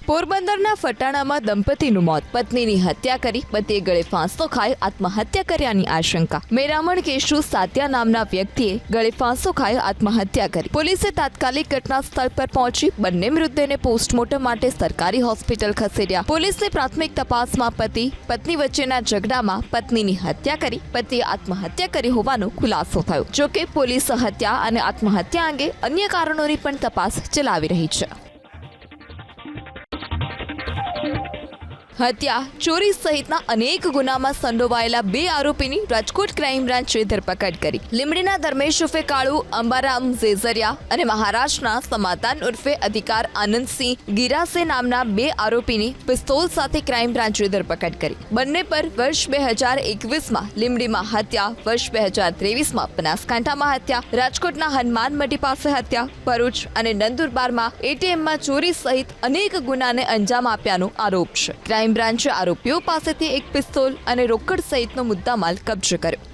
પોરબંદરના ફટાણામાં દંપતીનું મોત, પત્નીની હત્યા કરી પતિએ ગળે ફાંસો ખાઈ આત્મહત્યા કર્યાની આશંકા। મેરામણ કેશુ સાત્યા નામના વ્યક્તિએ ગળે ફાંસો ખાઈ આત્મહત્યા કરી। પોલીસે તાત્કાલિક ઘટના સ્થળ પર પહોંચી બંને મૃતદેહને પોસ્ટમોર્ટમ માટે સરકારી હોસ્પિટલ ખસેડ્યા। પોલીસની પ્રાથમિક તપાસમાં પતિ પત્ની વચ્ચેના ઝઘડામાં પત્નીની હત્યા કરી પતિએ આત્મહત્યા કરી હોવાનો ખુલાસો થયો। જોકે પોલીસ હત્યા અને આત્મહત્યા અંગે અન્ય કારણોની પણ તપાસ ચલાવી રહી છે। હત્યા, ચોરી સહિતના અનેક ગુનામાં સંડોવાયેલા 2 આરોપીની રાજકોટ ક્રાઇમ બ્રાન્ચે ધરપકડ કરી। લીંબડીના ધર્મેશ ઉર્ફે કાળુ અંબારામ ઝેઝરિયા અને મહારાષ્ટ્રના સમાધાન ઉર્ફે અધિકાર આનંદસિંહ ગિરાસે નામના 2 આરોપીની પિસ્તોલ સાથે ક્રાઇમ બ્રાન્ચે ધરપકડ કરી। બંને પર વર્ષ 2021માં લીંબડીમાં હત્યા, વર્ષ 2023માં બનાસકાંઠામાં હત્યા, રાજકોટના હનુમાન મઢી પાસે હત્યા, ભરૂચ અને નંદુરબારમાં એટીએમમાં ચોરી સહિત અનેક ગુનાને અંજામ આપ્યાનો આરોપ છે। ક્રાઇમ બ્રાન્ચે આરોપીઓ પાસેથી એક પિસ્તોલ અને રોકડ સહિતનો મુદ્દામાલ કબજે કર્યો।